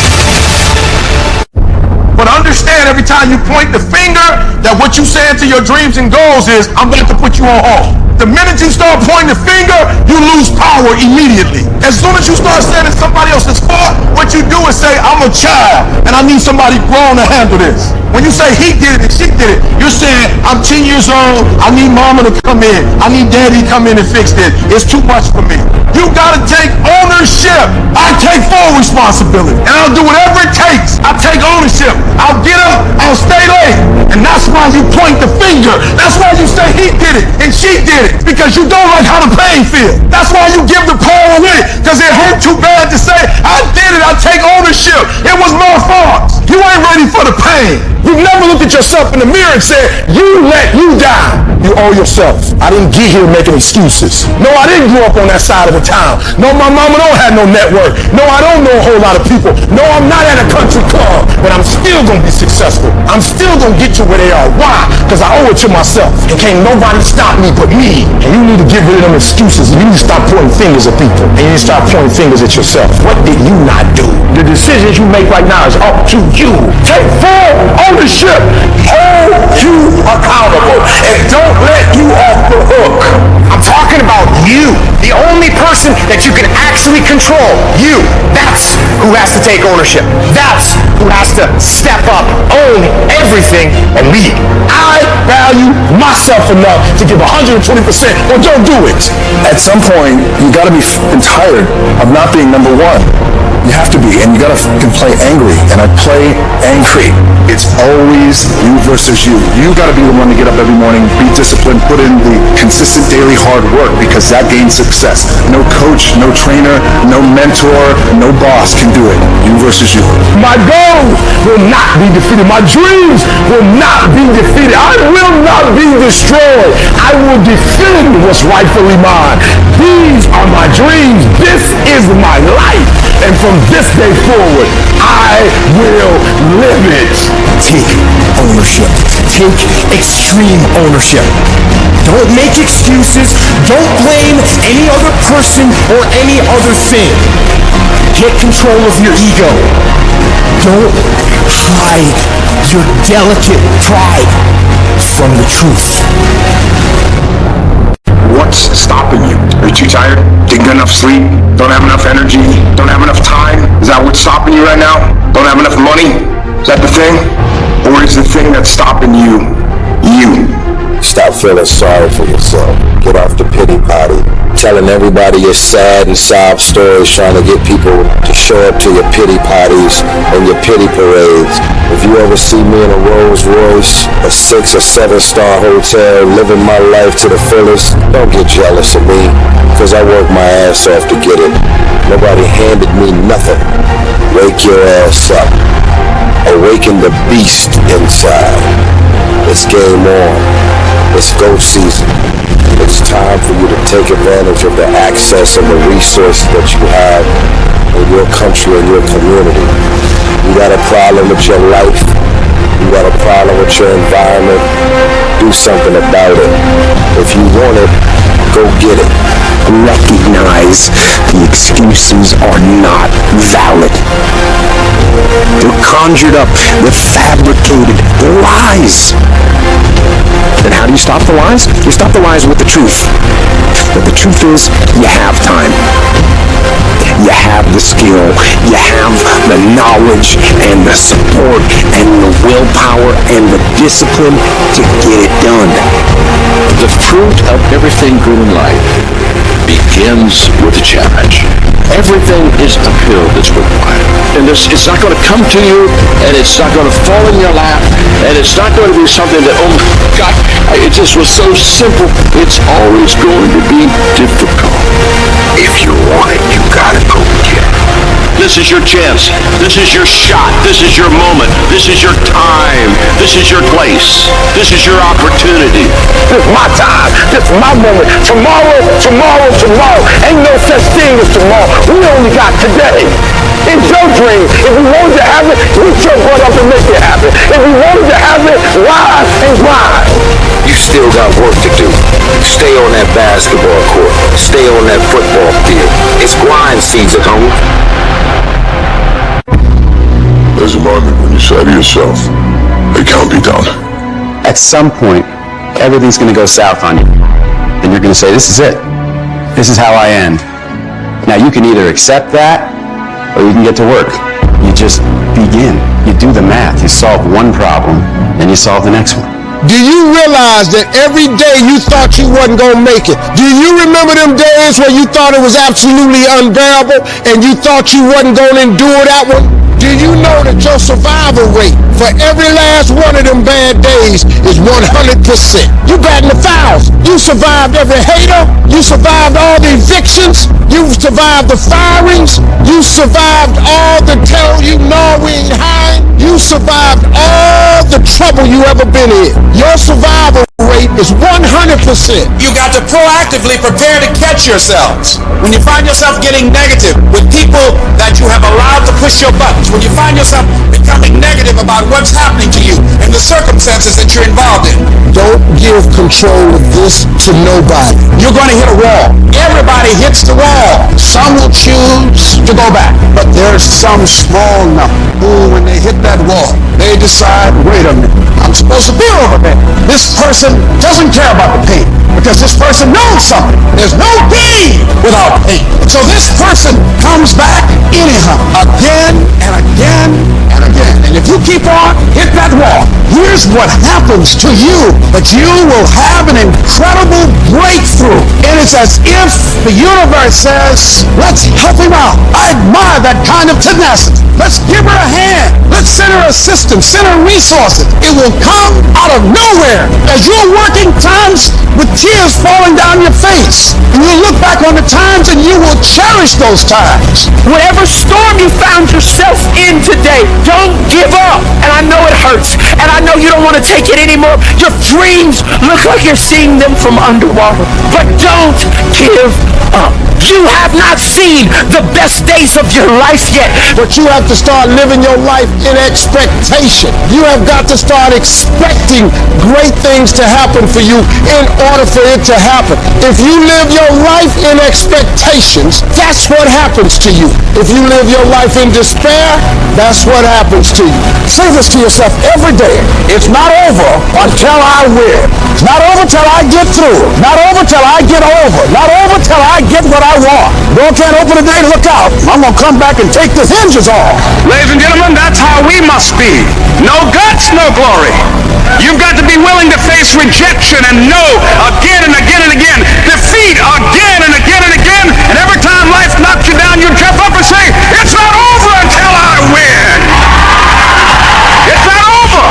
But understand every time you point the finger that what you saying to your dreams and goals is, I'm about to put you on hold. The minute you start pointing the finger, you lose power immediately. As soon as you start saying it's somebody else's fault, what you do is say, I'm a child and I need somebody grown to handle this. When you say he did it and she did it, you're saying, I'm 10 years old, I need mama to come in, I need daddy to come in and fix this. It's too much for me. You gotta take ownership. I take full responsibility and I'll do whatever it takes. I take ownership. I'll get up, I'll stay late. And that's why you point the finger. That's why you say he did it and she did it, because you don't like how the pain feels. That's why you give the power away, because it hurt too bad to say, I did it, I take ownership. It was my fault. You ain't ready for the pain. You've never looked at yourself in the mirror and said, you let you down. You owe yourself. I didn't get here making excuses. No, I didn't grow up on that side of the town. No, my mama don't have no network. No, I don't know a whole lot of people. No, I'm not at a country club, but I'm still gonna be successful. I'm still gonna get to where they are. Why? Because I owe it to myself. And can't nobody stop me but me. And you need to get rid of them excuses. You need to stop pointing fingers at people. And you need to stop pointing fingers at yourself. What did you not do? The decisions you make right now is up to you. Take full ownership. Hold you accountable. And don't let you off the hook. I'm talking about you. The only person that you can actually control. You. That's who has to take ownership. That's who has to step up, own everything, and lead. I value myself enough to give 120% or don't do it. At some point, you got to be tired of not being number one. You have to be, and you got to play angry, and I play angry. It's always you versus you. You got to be the one to get up every morning, be disciplined, put in the consistent daily hard work, because that gains success. No coach, no trainer, no mentor, no boss can do it. You versus you. My goals will not be defeated. My dreams will not be defeated. I will not be destroyed. I will defend what's rightfully mine. These are my dreams. This is my life. And from this day forward, I will live it. Take ownership. Take extreme ownership. Don't make excuses. Don't blame any other person or any other thing. Get control of your ego. Don't hide your delicate pride from the truth. What's stopping you? Are you too tired? Didn't get enough sleep? Don't have enough energy? Don't have enough time? Is that what's stopping you right now? Don't have enough money? Is that the thing? Or is the thing that's stopping you, you? Stop feeling sorry for yourself. Get off the pity potty. Telling everybody your sad and sob stories, trying to get people to show up to your pity potties and your pity parades. If you ever see me in a Rolls Royce, a 6 or 7 star hotel, living my life to the fullest, don't get jealous of me, because I worked my ass off to get it. Nobody handed me nothing. Wake your ass up. Awaken the beast inside. It's game on. It's go season. It's time for you to take advantage of the access and the resources that you have in your country and your community. You got a problem with your life. You got a problem with your environment. Do something about it. If you want it, go get it. Recognize the excuses are not valid. They're conjured up. They're fabricated. They're lies. Then how do you stop the lies? You stop the lies with the truth. But the truth is, you have time. You have the skill. You have the knowledge and the support and the willpower and the discipline to get it done. The fruit of everything good in life begins with a challenge. Everything is uphill that's required. And it's not going to come to you, and it's not going to fall in your lap, and it's not going to be something that, oh my God, it just was so simple. It's always going to be difficult. If you want it, you got to go get it. This is your chance. This is your shot. This is your moment. This is your time. This is your place. This is your opportunity. This is my time. This is my moment. Tomorrow. Ain't no such thing as tomorrow. We only got today. It's your dream. If you wanted to have it, reach your butt up and make it happen. If you wanted to have it, rise and grind. You still got work to do. Stay on that basketball court. Stay on that football field. It's grind season, homie. There's a moment when you say to yourself, it can't be done. At some point, everything's going to go south on you. And you're going to say, this is it. This is how I end. Now, you can either accept that, or you can get to work. You just begin. You do the math. You solve one problem, then you solve the next one. Do you realize that every day you thought you wasn't going to make it? Do you remember them days where you thought it was absolutely unbearable and you thought you wasn't going to endure that one? Do you know that your survival rate for every last one of them bad days is 100%? You batting the fouls. You survived every hater. You survived all the evictions. You survived the firings. You survived all the tell you no we ain't hiring. You survived all the trouble you ever been in. Your survival rate is 100%. You got to proactively prepare to catch yourselves. When you find yourself getting negative with people that you have allowed to push your buttons, when you find yourself becoming negative about what's happening to you and the circumstances that you're involved in, don't give control of this to nobody. You're going to hit a wall. Everybody hits the wall. Some will choose to go back. But there's some small number who, when they hit that wall, they decide, wait a minute, I'm supposed to be over there. This person doesn't care about the pain because this person knows something. There's no gain without pain. So this person comes back anyhow, again and again and again. And if you keep on, hit that wall. Here's what happens to you. But you will have an incredible breakthrough. And it's as if the universe says, let's help him out. I admire that kind of tenacity. Let's give her a hand. Let's send her assistance, send her resources. It will come out of nowhere as you're working times with tears falling down your face. And you'll look back on the times and you will cherish those times. Whatever storm you found yourself in today, don't give up. And I know it hurts. And I know you don't want to take it anymore. Your dreams look like you're seeing them from underwater. But don't give up. You have not seen the best days of your life yet. But you have to start living your life in expectation. You have got to start expecting great things to happen for you in order for it to happen. If you live your life in expectations, that's what happens to you. If you live your life in despair, that's what happens to you. Say this to yourself every day. It's not over until I win. It's not over till I get through. Not over till I get over. Not over till I get what I want. Door can't open today, look out. I'm going to come back and take the hinges off. Ladies and gentlemen, that's how we must be. No guts, no glory. You've got to be willing to face rejection and no again and again and again. Defeat again and again and again. And every time life knocks you down, you jump up and say, it's not over until I win. It's not over.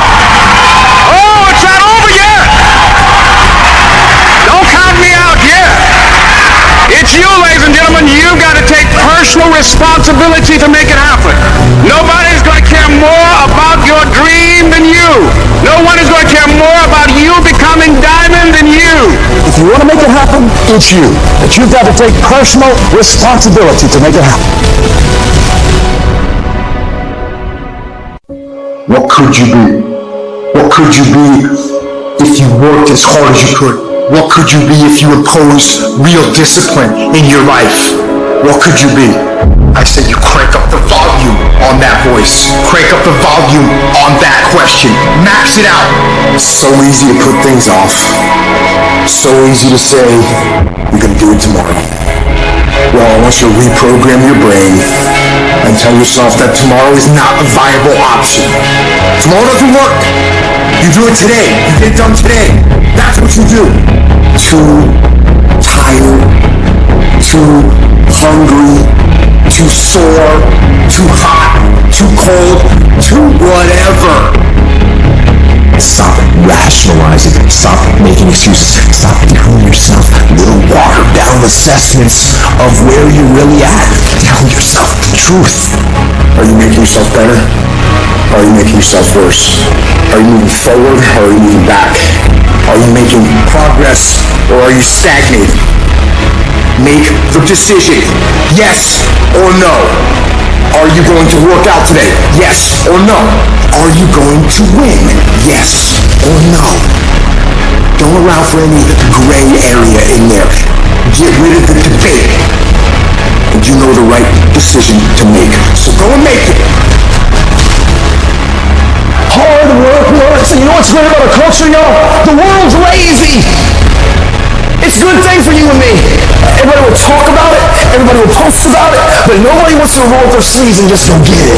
Oh, it's not over yet. Don't count me out yet. It's you, ladies and gentlemen. You've got to take personal responsibility to make it happen. Nobody's going to care more about your dream than you. No one is going to care more about you becoming diamond than you. If you want to make it happen, it's you. But you've got to take personal responsibility to make it happen. What could you be? What could you be if you worked as hard as you could? What could you be if you imposed real discipline in your life? What could you be? I said you crank up the volume on that voice. Crank up the volume on that question. Max it out. So easy to put things off. So easy to say, you're gonna do it tomorrow. Well, I want you to reprogram your brain and tell yourself that tomorrow is not a viable option. Tomorrow doesn't work. You do it today. You get it done today. That's what you do. Too tired, too hungry, too sore, too hot, too cold, too whatever. Stop rationalizing. Stop making excuses. Stop giving yourself little watered down assessments of where you're really at. Tell yourself the truth. Are you making yourself better? Or are you making yourself worse? Are you moving forward or are you moving back? Are you making progress or are you stagnating? Make the decision, yes or no. Are you going to work out today? Yes or no. Are you going to win? Yes or no. Don't allow for any gray area in there. Get rid of the debate. And you know the right decision to make. So go and make it. Hard work works. And you know what's great about our culture, y'all? The world's lazy. It's a good thing for you and me. Everybody will talk about it. Everybody will post about it. But nobody wants to roll up their sleeves and just go get it.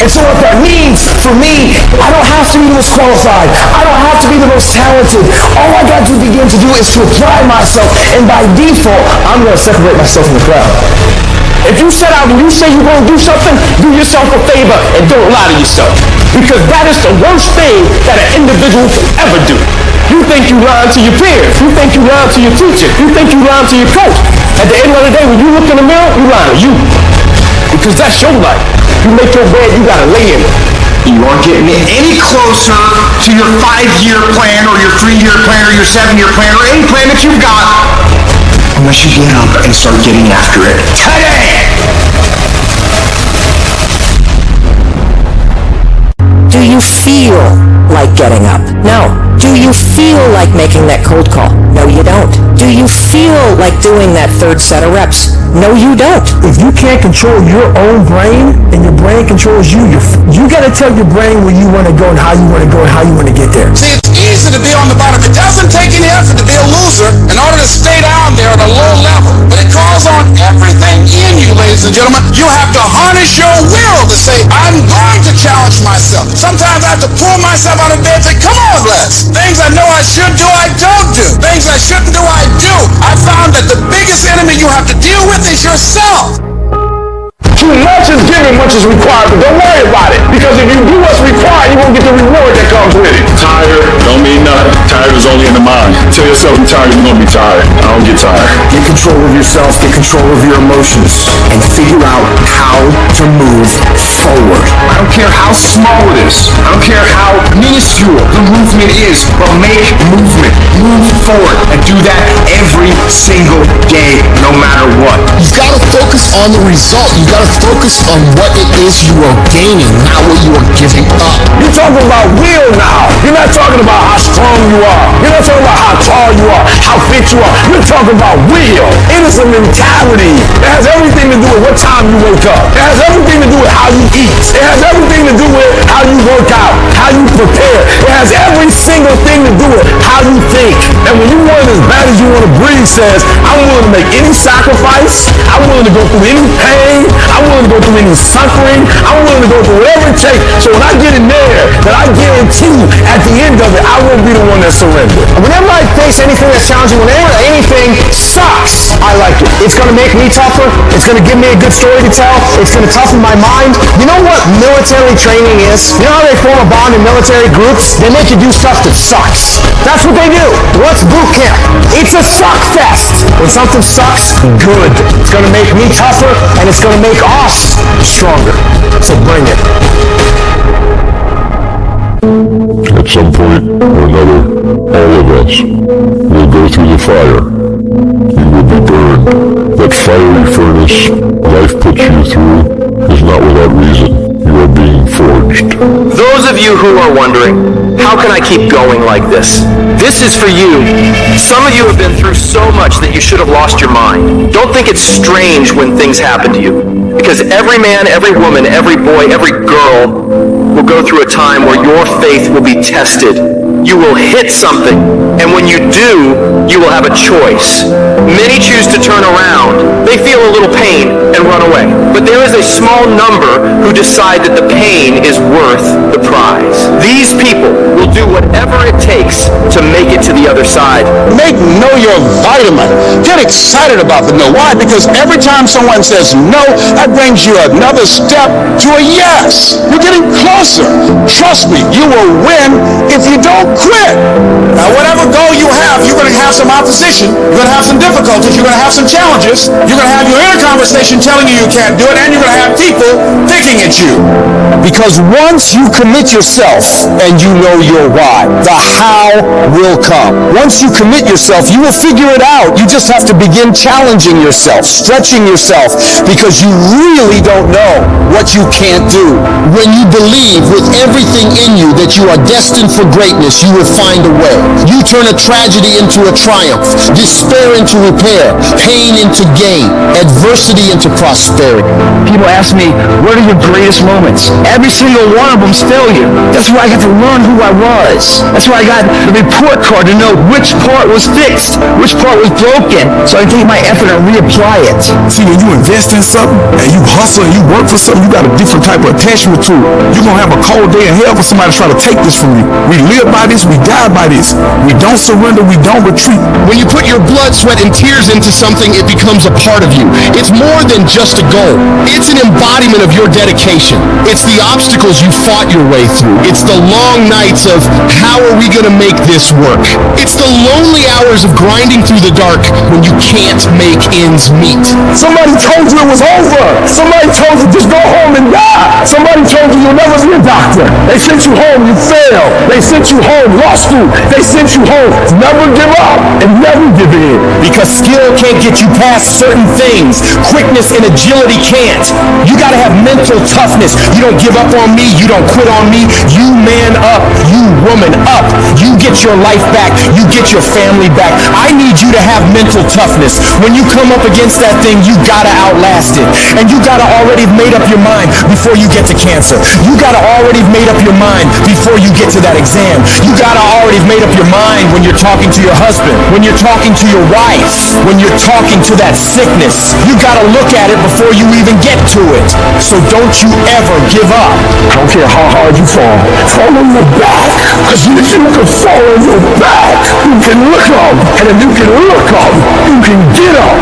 And so what that means for me, I don't have to be the most qualified. I don't have to be the most talented. All I got to begin to do is to apply myself. And by default, I'm going to separate myself from the crowd. If you set out and you say you're going to do something, do yourself a favor and don't lie to yourself. Because that is the worst thing that an individual can ever do. You think you lying to your peers. You think you lying to your teacher. You think you lying to your coach. At the end of the day, when you look in the mirror, you lying to you. Because that's your life. You make your bed, you gotta lay in it. You aren't getting any closer to your 5-year plan or your 3-year plan or your 7-year plan or any plan that you've got unless you get up and start getting after it today. Do you feel like getting up? No. Do you feel like making that cold call? No, you don't. Do you feel like doing that third set of reps? No, you don't. If you can't control your own brain and your brain controls you, you got to tell your brain where you want to go and how you want to go and how you want to get there. See, it's easy to be on the bottom. It doesn't take any effort to be a loser in order to stay down there at a low level. But it calls on everything in you, ladies and gentlemen. You have to harness your will to say, I'm going to challenge myself. Sometimes I have to pull myself out of bed and say, come on, Les. Things I know I should do, I don't do. Things I shouldn't do, I do. I found that the biggest enemy you have to deal with is yourself. Too much is given, much is required, but don't worry about it. Because if you do what's required, you won't get the reward that comes with it. Tired don't mean nothing. Tired is only in the mind. Tell yourself you're tired, you're gonna be tired. I don't get tired. Get control of yourself, get control of your emotions, and figure out how to move forward. I don't care how small it is. I don't care how minuscule the movement is, but make movement. Move forward and do that every single day, no matter what. You've got to focus on the result. You've got to focus on what it is you are gaining, not what you are giving up. You're talking about will now. You're not talking about how strong you are. You're not talking about how tall you are, how fit you are. You're talking about will. It is a mentality. It has everything to do with what time you wake up. It has everything to do with how you eat. It has everything to do with how you work out, how you prepare. It has every single thing to do with how you think. And when you want it as bad as you want to breathe, says, I'm willing to make any sacrifice. I'm willing to go through any pain. I'm willing to go through any suffering. I'm willing to go through whatever it takes. So when I get in there, that I guarantee you, at the end of it, I won't be the one that surrendered. Whenever I face anything that's challenging, whenever anything sucks, I like it. It's going to make me tougher. It's going to give me a good story to tell. It's going to toughen my mind. You know what military training is? You know how they form a bond in military groups? They make you do stuff that sucks. That's what they do. What's boot camp? It's a suck fest. When something sucks, good. It's going to make me tougher, and it's going to make us stronger. So bring it. At some point or another, all of us will go through the fire. You will be burned. That fiery furnace life puts you through is not without reason. You are being forged. Those of you who are wondering, how can I keep going like this? This is for you. Some of you have been through so much that you should have lost your mind. Don't think it's strange when things happen to you. Because every man, every woman, every boy, every girl will go through a time where your faith will be tested. You will hit something, and when you do, you will have a choice. Many choose to turn around. They feel a little pain and run away. But there is a small number who decide that the pain is worth the prize. These people will do whatever it takes to make it to the other side. Know your vitamin. Get excited about the no. Why? Because every time someone says no, that brings you another step to a yes. You're getting closer. Trust me, you will win if you don't quit. Now, whatever goal you have, you're going to have some opposition. You're going to have some difficulties. You're going to have some challenges. You're going to have your inner conversation telling you can't do it, and you're going to have people picking at you. Because once you commit yourself and you know your why, the how will come. Once you commit yourself, you will figure it out. You just have to begin challenging yourself, stretching yourself, because you really don't know what you can't do. When you believe with everything in you that you are destined for greatness, you will find a way. You turn a tragedy into a triumph, despair into repair, pain into gain, adversity into prosperity. People ask me, what are your greatest moments? Every single one of them's failure. That's where I got to learn who I was. That's where I got the report card to know which part was fixed, which part was broken, so I can take my effort and reapply it. See, when you invest in something and you hustle and you work for something, you got a different type of attachment to it. You're going to have a cold day in hell for somebody to try to take this from you. We live by this, we die by this. We don't surrender, we don't retreat. When you put your blood, sweat, and tears into something, it becomes a part of you. It's more than just a goal. It's an embodiment of your dedication. It's the obstacles you fought your way through. It's the long nights of, how are we going to make this work? It's the lonely hours of grinding through the dark when you can't make ends meet. Somebody told you it was over. Somebody told you just go home and die. Somebody told you you'll never be a doctor. They sent you home, you failed. They sent you home, law school. They sent you home, never give up and never give in. Because skill can't get you past certain things. Quickness and agility can't. You gotta have mental toughness. You don't give up on me. You don't quit on me. You man up. You woman up. You get your life back. You get your family back. I need you to have mental toughness. When you come up against that thing, you gotta outlast it. And you gotta already have made up your mind before you get to cancer. You gotta already have made up your mind before you get to that exam. You gotta already have made up your mind when you're talking to your husband, when you're talking to your wife, when you're talking to that sickness. You gotta look at it before you even get to it. So don't you ever give up. I don't care how hard you fall. Fall on your back. Because if you can fall on your back, you can look up. And if you can look up, you can get up.